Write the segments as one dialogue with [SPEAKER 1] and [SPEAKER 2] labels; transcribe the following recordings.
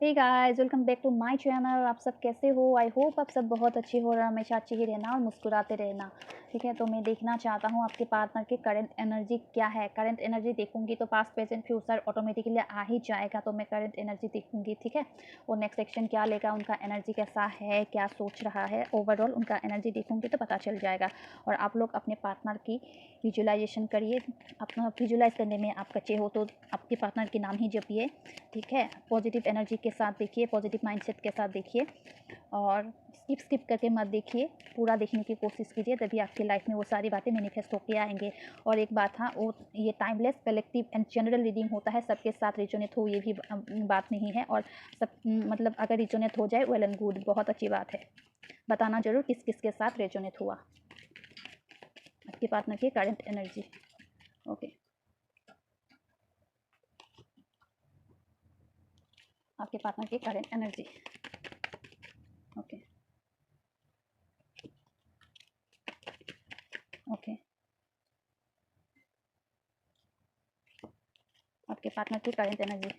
[SPEAKER 1] Hey guys, welcome back to my channel. आप सब कैसे हो? आई होप आप सब बहुत अच्छे हो और हमेशा अच्छे ही रहना और मुस्कुराते रहना। ठीक है, तो मैं देखना चाहता हूँ आपके पार्टनर की करंट एनर्जी क्या है। करंट एनर्जी देखूंगी तो पास्ट प्रेजेंट फ्यूचर ऑटोमेटिकली आ ही जाएगा। तो मैं करंट एनर्जी देखूंगी, ठीक है। और नेक्स्ट सेक्शन क्या लेगा, उनका एनर्जी कैसा है, क्या सोच रहा है, ओवरऑल उनका एनर्जी देखूंगी तो पता चल जाएगा। और आप लोग अपने पार्टनर की विजुलाइजेशन करिए। अपना विजुलाइज करने में आप कच्चे हो तो आपके पार्टनर के नाम ही जपिए, ठीक है। पॉजिटिव एनर्जी के साथ देखिए, पॉजिटिव माइंडसेट के साथ देखिए और स्किप करके मत देखिए, पूरा देखने की कोशिश कीजिए, तभी आपकी लाइफ में वो सारी बातें मैनिफेस्ट होके आएंगे। और एक बात, हाँ, वो ये timeless collective and general reading होता है, सबके साथ रिजोनेट हो ये भी बात नहीं है। और सब मतलब अगर रिजोनेट हो जाए वेल एंड गुड, बहुत अच्छी बात है। बताना जरूर किस किस के साथ रिजोनेट हुआ आपके पार्टनर की करंट एनर्जी। ओके, आपके पार्टनर की करंट एनर्जी। ओके ओके, आपके पार्टनर की करंट एनर्जी।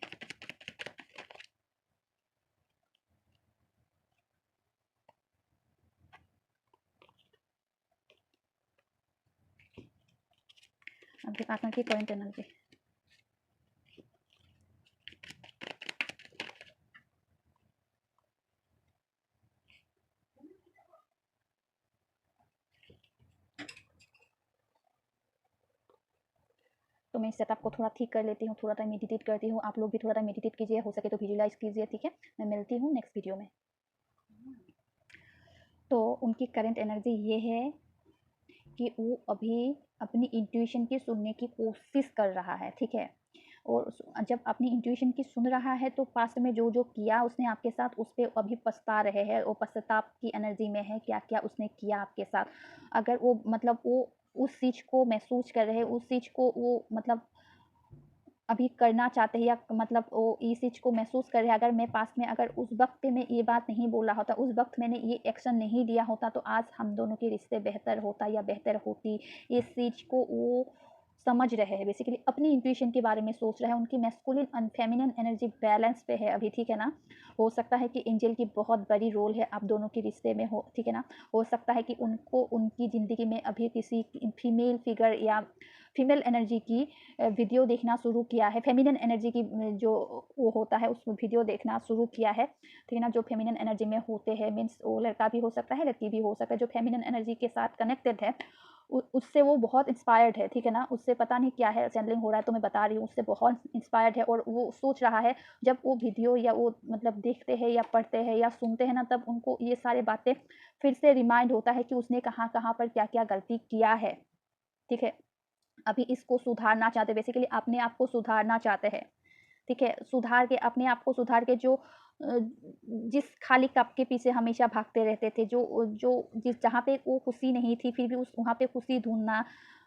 [SPEAKER 1] आपके पार्टनर की करंट एनर्जी। तो मैं इस सेटअप को थोड़ा ठीक कर लेती हूँ, थोड़ा टाइम मेडिटेट करती हूँ। आप लोग भी थोड़ा टाइम मेडिटेट कीजिए, हो सके तो विजुलाइज कीजिए, ठीक है। मैं मिलती हूँ नेक्स्ट वीडियो में। तो उनकी करंट एनर्जी ये है कि वो अभी अपनी इंट्यूशन की सुनने की कोशिश कर रहा है, ठीक है। और जब अपनी इंट्यूशन की सुन रहा है तो पास्ट में जो जो किया उसने आपके साथ, उस पर अभी पछता रहे हैं। वो पश्चाताप की एनर्जी में है, क्या क्या उसने किया आपके साथ। अगर वो मतलब वो उस चीज़ को महसूस कर रहे हैं, उस चीज़ को वो मतलब अभी करना चाहते हैं, या मतलब वो इस चीज़ को महसूस कर रहे हैं। अगर मैं पास में, अगर उस वक्त में ये बात नहीं बोला होता, उस वक्त मैंने ये एक्शन नहीं लिया होता, तो आज हम दोनों के रिश्ते बेहतर होता या बेहतर होती। इस चीज़ को वो समझ रहे हैं, बेसिकली अपनी इंट्यूशन के बारे में सोच रहे हैं। उनकी masculine and feminine energy balance पे है अभी, ठीक है ना। हो सकता है कि एंजल की बहुत बड़ी रोल है आप दोनों के रिश्ते में, हो, ठीक है ना। हो सकता है कि उनको उनकी ज़िंदगी में अभी किसी फीमेल फिगर या फीमेल एनर्जी की वीडियो देखना शुरू किया है। फेमिनिन एनर्जी की जो वो होता है उस वीडियो देखना शुरू किया है, ठीक है ना। जो फेमिनिन एनर्जी में होते हैं, मीन्स वो लड़का भी हो सकता है, लड़की भी हो सकता है। जो फेमिनिन एनर्जी के साथ कनेक्टेड है उससे वो बहुत इंस्पायर्ड है, ठीक है ना। उससे पता नहीं क्या है, चैनलिंग हो रहा है तो मैं बता रही हूँ, उससे बहुत इंस्पायर्ड है। और वो सोच रहा है, जब वो वीडियो या वो मतलब देखते हैं या पढ़ते हैं या सुनते हैं ना, तब उनको ये सारी बातें फिर से रिमाइंड होता है कि उसने कहाँ कहाँ पर क्या क्या गलती किया है, ठीक है। अभी इसको सुधारना चाहते, बेसिकली अपने आप को सुधारना चाहते हैं, ठीक है। सुधार के, अपने आप को सुधार के, जो जिस खाली कप के पीछे हमेशा भागते रहते थे, जो जो जिस जहाँ पे वो खुशी नहीं थी, फिर भी उस वहाँ पे खुशी ढूँढना,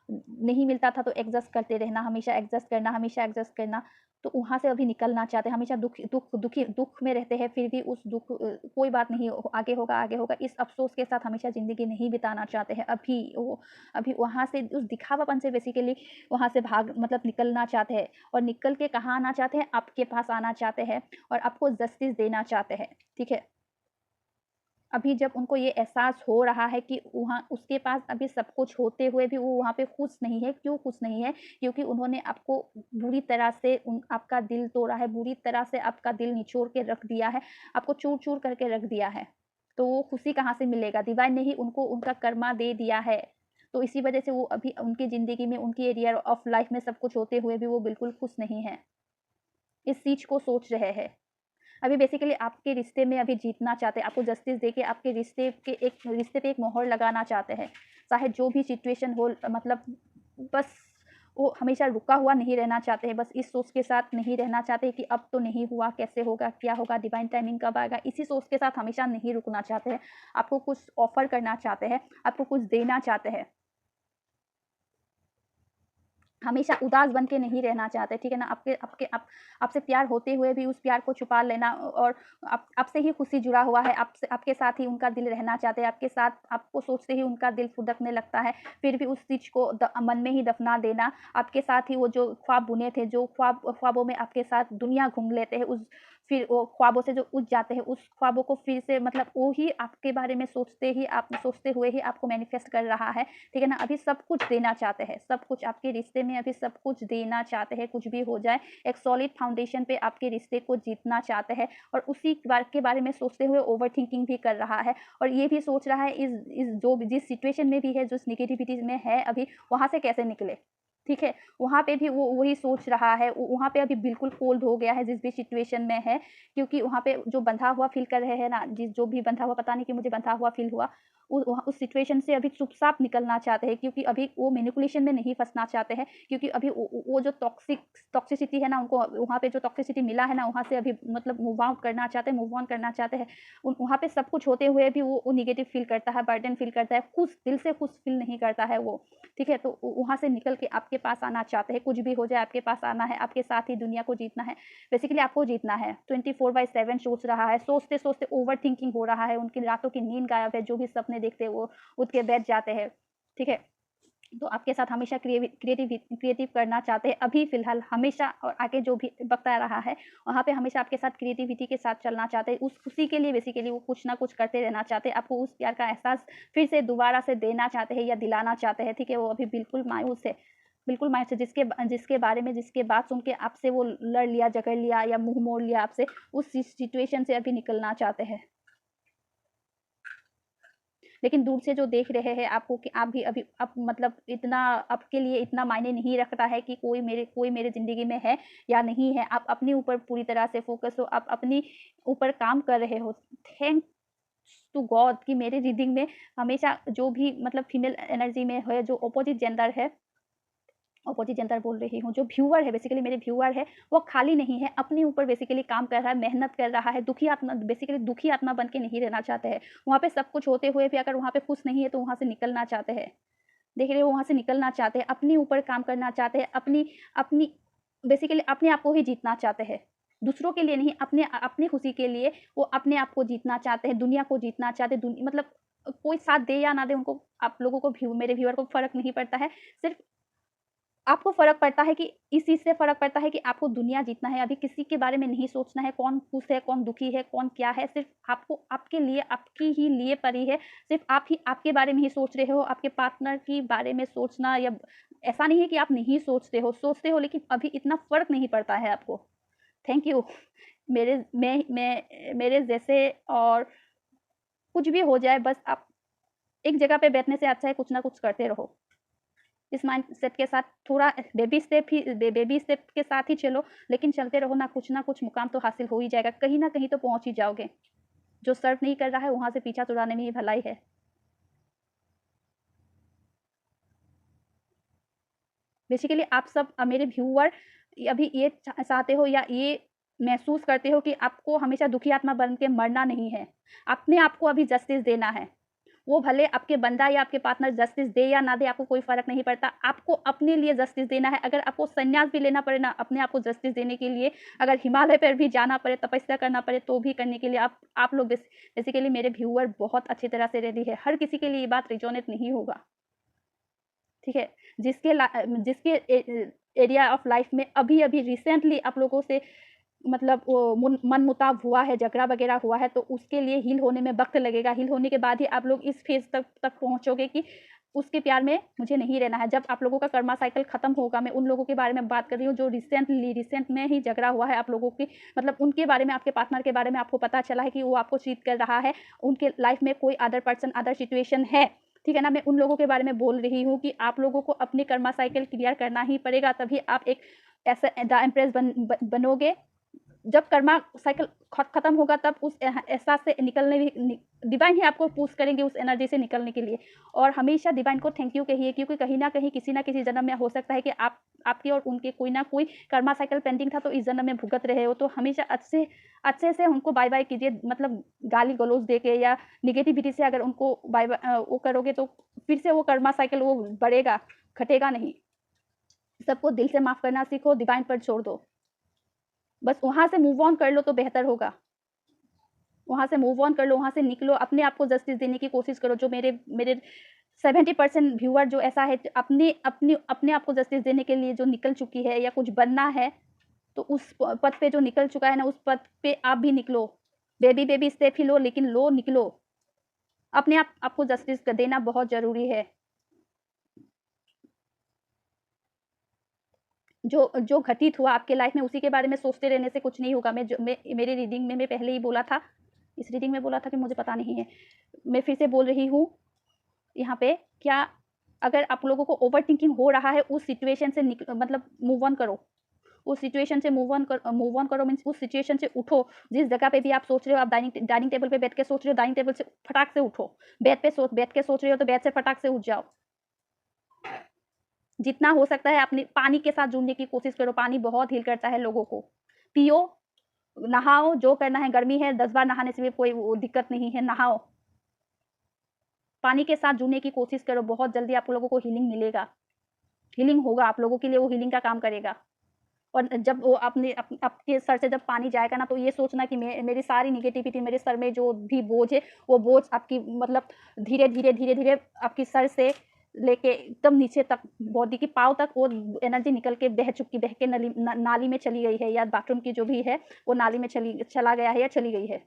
[SPEAKER 1] नहीं मिलता था तो एडजस्ट करते रहना, हमेशा एडजस्ट करना, हमेशा एडजस्ट करना। तो वहाँ से अभी निकलना चाहते हैं। हमेशा दुःख में रहते हैं, फिर भी उस दुःख कोई बात नहीं, आगे होगा, आगे होगा, इस अफ़सोस के साथ हमेशा ज़िंदगी नहीं बिताना चाहते हैं। अभी वहाँ से, उस दिखावापन से बेसिकली वहाँ से भाग मतलब निकलना चाहते हैं। और निकल के कहाँ आना चाहते हैं? आपके पास आना चाहते हैं और आपको जस्टिस देना चाहते हैं, ठीक है। अभी जब उनको ये एहसास हो रहा है कि वहाँ उसके पास अभी सब कुछ होते हुए भी वो वहाँ पे खुश नहीं है। क्यों खुश नहीं है? क्योंकि उन्होंने आपको बुरी तरह से आपका दिल तोड़ा है, बुरी तरह से आपका दिल निचोड़ के रख दिया है, आपको चूर-चूर करके रख दिया है। तो वो खुशी कहाँ से मिलेगा? डिवाइन ने ही उनको उनका कर्मा दे दिया है। तो इसी वजह से वो अभी उनकी ज़िंदगी में, उनकी एरिया ऑफ लाइफ में सब कुछ होते हुए भी वो बिल्कुल खुश नहीं है। इस चीज़ को सोच रहे हैं। अभी बेसिकली आपके रिश्ते में अभी जीतना चाहते हैं, आपको जस्टिस देके आपके रिश्ते पे एक मोहर लगाना चाहते हैं। चाहे जो भी सिचुएशन हो, मतलब बस वो हमेशा रुका हुआ नहीं रहना चाहते हैं। बस इस सोच के साथ नहीं रहना चाहते कि अब तो नहीं हुआ, कैसे होगा, क्या होगा, डिवाइन टाइमिंग कब आएगा, इसी सोच के साथ हमेशा नहीं रुकना चाहते हैं। आपको कुछ ऑफ़र करना चाहते हैं, आपको कुछ देना चाहते हैं। हमेशा उदास बन के नहीं रहना चाहते, ठीक है ना? आपके आपके आप आपसे प्यार होते हुए भी उस प्यार को छुपा लेना, और आप आपसे ही खुशी जुड़ा हुआ है, आपसे आपके साथ ही उनका दिल रहना चाहते हैं, आपके साथ आपको सोचते ही उनका दिल फुदकने लगता है, फिर भी उस चीज़ को मन में ही दफ़ना देना। आपके साथ ही वो जो ख्वाब बुने थे, जो ख्वाबों में आपके साथ दुनिया घूम लेते हैं, उस फिर वो ख्वाबों से जो उठ जाते हैं, उस ख्वाबों को फिर से मतलब वो ही आपके बारे में सोचते हुए ही आपको मैनिफेस्ट कर रहा है, ठीक है ना? अभी सब कुछ देना चाहते हैं, सब कुछ आपके रिश्ते में अभी सब कुछ देना चाहते हैं, कुछ भी हो जाए, एक सॉलिड फाउंडेशन पे आपके रिश्ते को जीतना चाहते हैं और उसी के बारे में सोचते हुए ओवरथिंकिंग भी कर रहा है और ये भी सोच रहा है जिस सिचुएशन में भी है, जिस नेगेटिविटी में है अभी, वहाँ से कैसे निकले, ठीक है? वहाँ पे भी वो वही सोच रहा है, वहाँ पे अभी बिल्कुल कोल्ड हो गया है जिस भी सिचुएशन में है, क्योंकि वहाँ पे जो बंधा हुआ फ़ील कर रहे हैं ना, जो भी बंधा हुआ, पता नहीं क्यों मुझे बंधा हुआ फ़ील हुआ, उस सिचुएशन से अभी चुपचाप निकलना चाहते हैं, क्योंकि अभी वो मैनिपुलेशन में नहीं फँसना चाहते हैं, क्योंकि अभी वो जो टॉक्सिसिटी है ना, उनको वहाँ पे जो टॉक्सिसिटी मिला है ना, वहाँ से अभी मतलब मूव ऑन करना चाहते हैं। वहाँ पे सब कुछ होते हुए भी वो नेगेटिव फ़ील करता है, बर्डन फ़ील करता है, दिल से खुश फ़ील नहीं करता है वो, ठीक है? तो वहाँ से निकल के आपके पास आना चाहते हैं, कुछ भी हो जाए आपके पास आना है, आपके साथ ही दुनिया को जीतना है। बेसिकली आपको जीतना है, 24/7 सोच रहा है, सोचते-सोचते ओवरथिंकिंग हो रहा है, उनकी रातों की नींद गायब है, जो भी सपने देखते हैं वो उठ के बैठ जाते हैं, ठीक है? तो आपके साथ हमेशा क्रिएटिव करना चाहते हैं, अभी फ़िलहाल हमेशा और आगे जो भी वक़्त आ रहा है, वहाँ पे हमेशा आपके साथ क्रिएटिविटी के साथ चलना चाहते हैं। उसी के लिए बेसिकली वो कुछ ना कुछ करते रहना चाहते हैं, आपको उस प्यार का एहसास फिर से दोबारा से देना चाहते हैं या दिलाना चाहते हैं, ठीक है? वो अभी बिल्कुल मायूस है, जिसके बारे में जिसके बात सुन के आपसे वो लड़ लिया, झगड़ लिया या मुँह मोड़ लिया आपसे, उस सिचुएशन से अभी निकलना चाहते हैं। लेकिन दूर से जो देख रहे हैं आपको कि आप भी अभी अब मतलब इतना आपके लिए इतना मायने नहीं रखता है कि कोई मेरे ज़िंदगी में है या नहीं है। आप अपने ऊपर पूरी तरह से फ़ोकस हो, आप अपनी ऊपर काम कर रहे हो। थैंक्स टू गॉड कि मेरे रीडिंग में हमेशा जो भी मतलब फीमेल एनर्जी में है, जो अपोज़िट जेंडर बोल रही हूँ, जो व्यूअर है बेसिकली मेरे व्यूअर है, वो खाली नहीं है, अपने ऊपर बेसिकली काम कर रहा है, मेहनत कर रहा है, दुखी आत्मा बन के नहीं रहना चाहते हैं। वहाँ पे सब कुछ होते हुए भी अगर वहाँ पे खुश नहीं है, तो वहाँ से निकलना चाहते हैं। देख रहे हो, वहाँ से निकलना चाहते हैं, अपने ऊपर काम करना चाहते हैं, अपनी बेसिकली अपने आप को ही जीतना चाहते हैं। दूसरों के लिए नहीं, अपनी खुशी के लिए वो अपने आप को जीतना चाहते हैं, दुनिया को जीतना चाहते हैं, मतलब कोई साथ दे या ना दे उनको, आप लोगों को मेरे व्यूअर को फ़र्क नहीं पड़ता है। सिर्फ़ आपको फ़र्क पड़ता है कि इस चीज़ से फ़र्क पड़ता है कि आपको दुनिया जीतना है, अभी किसी के बारे में नहीं सोचना है, कौन खुश है, कौन दुखी है, कौन क्या है, सिर्फ़ आपको आपके लिए, आपकी ही लिए पड़ी है, सिर्फ़ आप ही आपके बारे में ही सोच रहे हो, आपके पार्टनर के बारे में सोचना या ऐसा नहीं है कि आप नहीं सोचते हो लेकिन अभी इतना फ़र्क नहीं पड़ता है आपको। थैंक यू मेरे जैसे और कुछ भी हो जाए बस आप एक जगह पे बैठने से अच्छा है कुछ ना कुछ करते रहो। इस माइंडसेट के साथ थोड़ा बेबी स्टेप के साथ ही चलो, लेकिन चलते रहो ना कुछ मुकाम तो हासिल हो ही जाएगा, कहीं न कहीं तो पहुँच ही जाओगे। जो सर्व नहीं कर रहा है, वहाँ से पीछा छुड़ाने में ही भलाई है। बेसिकली आप सब मेरे व्यूअर अभी ये चाहते हो या ये महसूस करते हो कि आपको हमेशा दुखी आत्मा बन के मरना नहीं है। अपने आप को अभी जस्टिस देना है। वो भले आपके बंदा या आपके पार्टनर जस्टिस दे या ना दे, आपको कोई फ़र्क नहीं पड़ता। आपको अपने लिए जस्टिस देना है। अगर आपको संन्यास भी लेना पड़े ना, अपने आप को जस्टिस देने के लिए, अगर हिमालय पर भी जाना पड़े, तपस्या करना पड़े, तो भी करने के लिए आप लोग बेसिकली मेरे व्यूअर बहुत अच्छी तरह से रेडी है। हर किसी के लिए ये बात रिजोनेट नहीं होगा, ठीक है? जिसके एरिया ऑफ लाइफ़ में अभी-अभी रिसेंटली आप लोगों से मतलब वो मनमुटाव हुआ है, झगड़ा वगैरह हुआ है, तो उसके लिए हील होने में वक़्त लगेगा। हील होने के बाद ही आप लोग इस फ़ेज़ तक पहुँचोगे कि उसके प्यार में मुझे नहीं रहना है। जब आप लोगों का कर्मा साइकिल ख़त्म होगा, मैं उन लोगों के बारे में बात कर रही हूँ जो रिसेंट में ही झगड़ा हुआ है आप लोगों की, मतलब उनके बारे में, आपके पार्टनर के बारे में आपको पता चला है कि वो आपको चीट कर रहा है, उनके लाइफ़ में कोई अदर पर्सन, अदर सिचुएशन है, ठीक है ना? मैं उन लोगों के बारे में बोल रही हूँ कि आप लोगों को अपनी कर्मा साइकिल क्लियर करना ही पड़ेगा, तभी आप एक ऐसा द एम्प्रेस बनोगे। जब कर्मा साइकिल खत्म होगा तब उस एहसास से निकलने डिवाइन ही आपको पुश करेंगे उस एनर्जी से निकलने के लिए। और हमेशा डिवाइन को थैंक यू कहिए, क्योंकि कहीं न कहीं किसी न किसी जन्म में हो सकता है कि आपकी और उनके कोई ना कोई कर्मा साइकिल पेंडिंग था, तो इस जन्म में भुगत रहे हो। तो हमेशा अच्छे से उनको बाय-बाय कीजिए, मतलब गाली-गलौज देके या नेगेटिविटी से अगर उनको वो करोगे तो फिर से वो कर्मा साइकिल वो बढ़ेगा, घटेगा नहीं। सबको दिल से माफ़ करना सीखो, डिवाइन पर छोड़ दो। बस वहाँ से मूव ऑन कर लो तो बेहतर होगा। वहाँ से मूव ऑन कर लो, वहाँ से निकलो, अपने आप को जस्टिस देने की कोशिश करो। जो मेरे 70% व्यूअर जो ऐसा है, अपने आप को जस्टिस देने के लिए जो निकल चुकी है या कुछ बनना है, तो उस पथ पे जो निकल चुका है ना, उस पथ पे आप भी निकलो। बेबी स्टेप ही लो, लेकिन लो, निकलो। अपने आपको जस्टिस देना बहुत ज़रूरी है। जो जो घटित हुआ आपके लाइफ में, उसी के बारे में सोचते रहने से कुछ नहीं होगा। मैं मेरी रीडिंग में मैं पहले ही बोला था, इस रीडिंग में बोला था कि मुझे पता नहीं है। मैं फिर से बोल रही हूँ यहाँ पे, क्या अगर आप लोगों को ओवरथिंकिंग हो रहा है, उस सिचुएशन से मतलब मूव ऑन करो। उस सिचुएशन से मूव ऑन करो मीन्स उस सिचुएशन से उठो। जिस जगह पे भी आप सोच रहे हो, आप डाइनिंग टेबल पे बैठ के सोच रहे हो, डाइनिंग टेबल से फटाक से उठो। बैठ के सोच रहे हो, तो बेड से फटाक से उठ जाओ। जितना हो सकता है अपने पानी के साथ जुड़ने की कोशिश करो। पानी बहुत हील करता है लोगों को। पियो, नहाओ, जो करना है। गर्मी है, 10 बार नहाने से भी कोई दिक्कत नहीं है, नहाओ। पानी के साथ जुड़ने की कोशिश करो, बहुत जल्दी आप लोगों को हीलिंग मिलेगा। हीलिंग होगा आप लोगों के लिए, वो हीलिंग का काम करेगा। और जब वो आपके सर से जब पानी जाएगा ना, तो ये सोचना कि मेरी सारी नेगेटिविटी, मेरे सर में जो भी बोझ है, वो बोझ आपकी मतलब धीरे-धीरे आपकी सर से लेके एकदम नीचे तक, बॉडी की पाँव तक वो एनर्जी निकल के बह के नाली में चली गई है, या बाथरूम की जो भी है, वो नाली में चला गया है या चली गई है।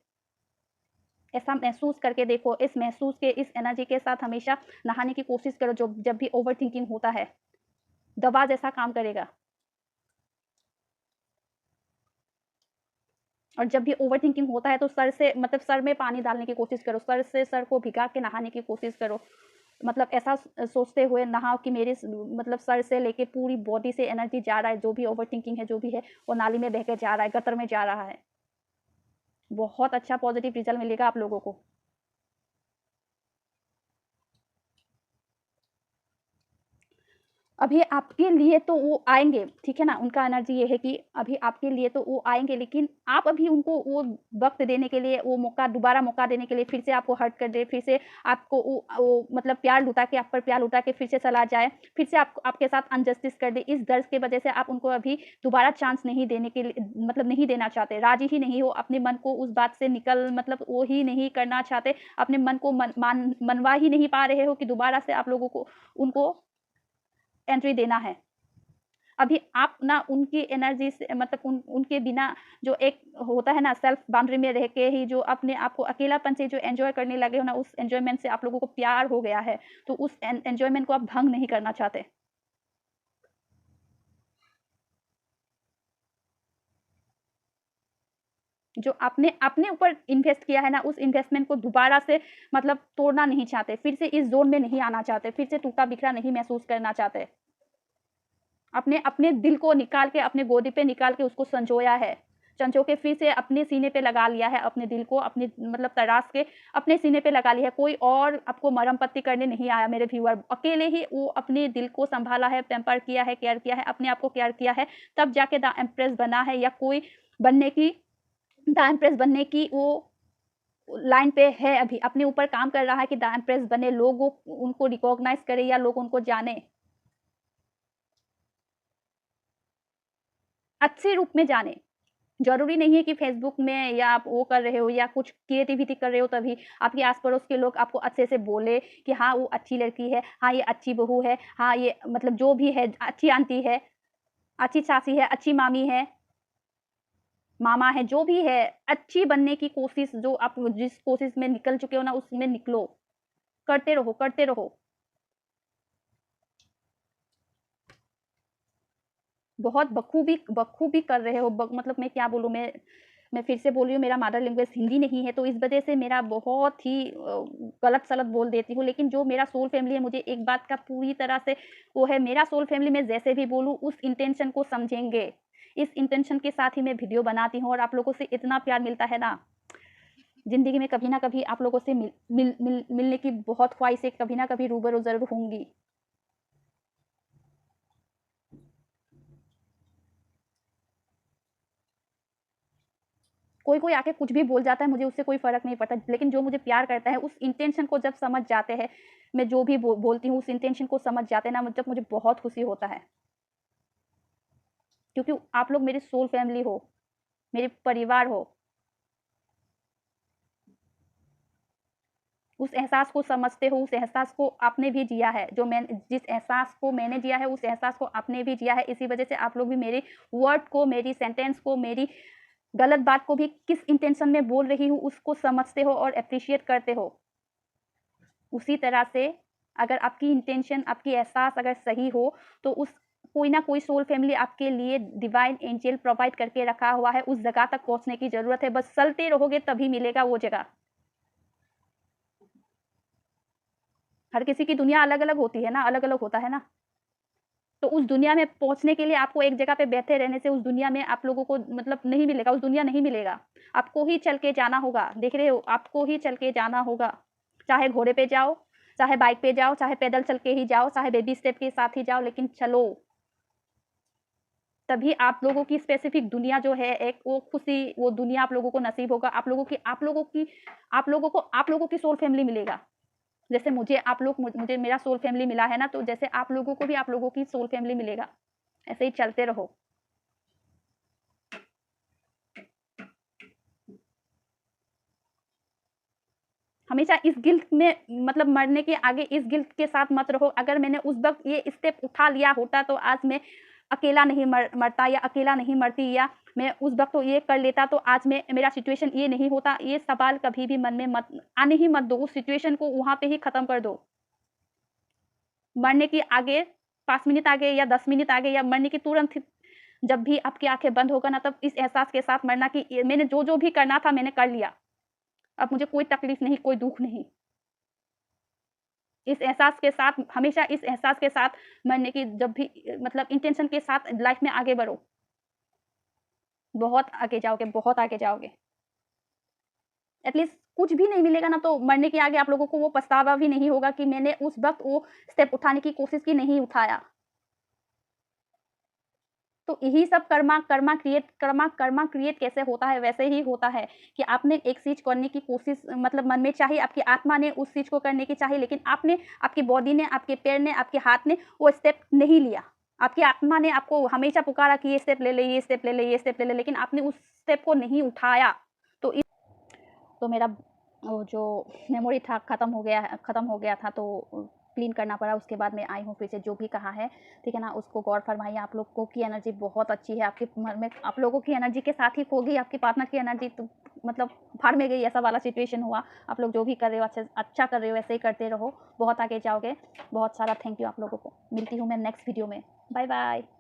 [SPEAKER 1] ऐसा महसूस करके देखो। इस एनर्जी के साथ हमेशा नहाने की कोशिश करो, जब भी ओवरथिंकिंग होता है। दवा जैसा काम करेगा। और जब भी ओवरथिंकिंग होता है, तो सर में पानी डालने की कोशिश करो। सर को भिगा के नहाने की कोशिश करो। मतलब ऐसा सोचते हुए नहाओ कि मेरे मतलब सर से लेके पूरी बॉडी से एनर्जी जा रहा है, जो भी ओवरथिंकिंग है, जो भी है, वो नाली में बह के जा रहा है, गटर में जा रहा है। बहुत अच्छा पॉजिटिव रिजल्ट मिलेगा आप लोगों को। अभी आपके लिए तो वो आएँगे, ठीक है ना? उनका एनर्जी ये है कि अभी आपके लिए तो वो आएँगे, लेकिन आप अभी उनको वो वक़्त देने के लिए, वो मौका, दोबारा मौका देने के लिए, फिर से आपको हर्ट कर दे, फिर से आपको वो मतलब प्यार लुटा के, आप पर प्यार लुटा के फिर से चला जाए, फिर से आपके साथ अनजस्टिस कर दे। इस डर की वजह से आप उनको अभी दोबारा चांस नहीं देने के लिए, मतलब नहीं देना चाहते, राज़ी ही नहीं हो। अपने मन को उस बात से मतलब वो ही नहीं करना चाहते। अपने मन को मनवा ही नहीं पा रहे हो कि दोबारा से आप लोगों को उनको एंट्री देना है। अभी आप ना उनकी एनर्जी से, मतलब उनके बिना, जो एक होता है ना सेल्फ बाउंड्री में रह के ही, जो अपने आप को अकेलापन से जो एन्जॉय करने लगे हो ना, उस एन्जॉयमेंट से आप लोगों को प्यार हो गया है। तो उस एन्जॉयमेंट को आप भंग नहीं करना चाहते। जो आपने अपने ऊपर इन्वेस्ट किया है ना, उस इन्वेस्टमेंट को दोबारा से मतलब तोड़ना नहीं चाहते। फिर से इस ज़ोन में नहीं आना चाहते। फिर से टूटा-बिखरा नहीं महसूस करना चाहते। अपने अपने दिल को निकाल के, अपने गोदी पे निकाल के उसको संजोया है। संजो के फिर से अपने सीने पे लगा लिया है, अपने दिल को अपने मतलब तराश के अपने सीने पे लगा लिया है। कोई और आपको मरहम-पट्टी करने नहीं आया मेरे व्यूअर। अकेले ही वो अपने दिल को सँभाला है, पैम्पर किया है, केयर किया है, अपने आप को केयर किया है, तब जाके द एम्प्रेस बना है, या कोई बनने की, द एम्प्रेस बनने की वो लाइन पे है अभी। अपने ऊपर काम कर रहा है कि द एम्प्रेस बने, लोग उनको रिकॉग्नाइज़ करें या लोग उनको जानें। अच्छे रूप में जानें। ज़रूरी नहीं है कि फ़ेसबुक में या आप वो कर रहे हो या कुछ क्रिएटिविटी कर रहे हो तभी आपके आस-पड़ोस के लोग आपको अच्छे से बोले कि हाँ, वो अच्छी लड़की है, हाँ, ये अच्छी बहू है, हाँ, ये मतलब जो भी है, अच्छी आंटी है, अच्छी सासी है, अच्छी मामी है, मामा है, जो भी है, अच्छी बनने की कोशिश, जो आप जिस कोशिश में निकल चुके हो ना, उसमें निकलो। करते रहो, करते रहो। बहुत बखूबी कर रहे हो। मतलब मैं क्या बोलूँ, मैं फिर से बोल रही हूँ, मेरा मदर लैंग्वेज हिंदी नहीं है, तो इस वजह से मेरा बहुत ही गलत-सलत बोल देती हूँ। लेकिन जो मेरा सोल फैमिली है, मुझे एक बात का पूरी तरह से वो है, मेरा सोल फैमिली में जैसे भी बोलूँ, उस इंटेंशन को समझेंगे। इस इंटेंशन के साथ ही मैं वीडियो बनाती हूँ, और आप लोगों से इतना प्यार मिलता है ना, ज़िंदगी में कभी ना कभी आप लोगों से मिलने की बहुत ख्वाहिश है, कभी ना कभी रूबरू ज़रूर होंगी। कोई आके कुछ भी बोल जाता है, मुझे उससे कोई फ़र्क नहीं पड़ता, लेकिन जो मुझे प्यार करता है, उस इंटेंशन को जब समझ जाते हैं, मैं जो भी बोलती हूँ, उस इंटेंशन को समझ जाते हैं ना, मतलब मुझे बहुत खुशी होता है। क्योंकि आप लोग मेरी सोल फैमिली हो, मेरे परिवार हो। उस एहसास को समझते हो, उस एहसास को आपने भी जिया है, जिस एहसास को मैंने जिया है उस एहसास को आपने भी जिया है। इसी वजह से आप लोग भी मेरे वर्ड को, मेरी सेंटेंस को, मेरी गलत बात को भी किस इंटेंशन में बोल रही हूँ उसको समझते हो और एप्रिशिएट करते हो। उसी तरह से अगर आपकी इंटेंशन, आपकी एहसास अगर सही हो तो उस कोई ना कोई सोल फैमिली आपके लिए डिवाइन एंजल प्रोवाइड करके रखा हुआ है। उस जगह तक पहुंचने की जरूरत है, बस चलते रहोगे तभी मिलेगा वो जगह। हर किसी की दुनिया अलग अलग होती है ना, अलग अलग होता है ना। तो उस दुनिया में पहुंचने के लिए आपको एक जगह पे बैठे रहने से उस दुनिया में आप लोगों को मतलब नहीं मिलेगा, उस दुनिया नहीं मिलेगा। आपको ही चल के जाना होगा, देख रहे हो, आपको ही चल के जाना होगा। चाहे घोड़े पे जाओ, चाहे बाइक पे जाओ, चाहे पैदल चल के ही जाओ, चाहे बेबी स्टेप के साथ ही जाओ, लेकिन चलो। तभी आप लोगों की स्पेसिफिक दुनिया जो है एक वो खुशी, वो दुनिया आप लोगों को नसीब होगा। आप लोगों की सोल फैमिली मिलेगा। जैसे मुझे मेरा सोल फैमिली मिला है ना, तो जैसे आप लोगों को भी आप लोगों की सोल फैमिली मिलेगा। ऐसे ही चलते रहो। हमेशा इस गिल्ट में मतलब मरने के आगे इस गिल्ट के साथ मत रहो। अगर मैंने उस वक़्त ये स्टेप उठा लिया होता तो आज मैं अकेला नहीं मरता या अकेला नहीं मरती, या मैं उस वक़्त तो ये कर लेता तो आज मैं मेरा सिचुएशन ये नहीं होता। ये सवाल कभी भी मन में आने ही मत दो। उस सिचुएशन को वहाँ पे ही खत्म कर दो। मरने के आगे 5 मिनट आगे या 10 मिनट आगे या मरने के तुरंत जब भी आपकी आँखें बंद होगा ना, तब इस एहसास के साथ मरना कि ये मैंने जो भी करना था मैंने कर लिया। अब मुझे कोई तकलीफ नहीं, कोई दुःख नहीं। इस एहसास के साथ, हमेशा इस एहसास के साथ मरने की जब भी मतलब इंटेंशन के साथ लाइफ में आगे बढ़ो। बहुत आगे जाओगे, बहुत आगे जाओगे। एटलीस्ट कुछ भी नहीं मिलेगा ना, तो मरने के आगे आप लोगों को वो पछतावा भी नहीं होगा कि मैंने उस वक़्त वो स्टेप उठाने की कोशिश की, नहीं उठाया। तो यही सब कर्मा क्रिएट कैसे होता है, वैसे ही होता है कि आपने एक चीज़ करने की कोशिश मतलब मन में चाही, आपकी आत्मा ने उस चीज़ को करने की चाही, लेकिन आपकी बॉडी ने, आपके पैर ने, आपके हाथ ने वो स्टेप नहीं लिया। आपकी आत्मा ने आपको हमेशा पुकारा कि ये स्टेप ले ले, ये स्टेप ले ले, ये स्टेप ले ले, लेकिन आपने उस स्टेप को नहीं उठाया। तो मेरा वो जो मेमोरी था खत्म हो गया था, तो क्लीन करना पड़ा। उसके बाद मैं आई हूँ फिर से, जो भी कहा है, ठीक है ना, उसको गौर फरमाइए। आप लोगों की एनर्जी बहुत अच्छी है, आपके मन में आप लोगों की एनर्जी के साथ ही खो गई, आपके पार्टनर की एनर्जी तो मतलब भाड़ में गई, ऐसा वाला सिचुएशन हुआ। आप लोग जो भी कर रहे हो अच्छा कर रहे हो, ऐसे ही करते रहो, बहुत आगे जाओगे। बहुत सारा थैंक यू आप लोगों को। मिलती हूँ मैं नेक्स्ट वीडियो में। Bye bye.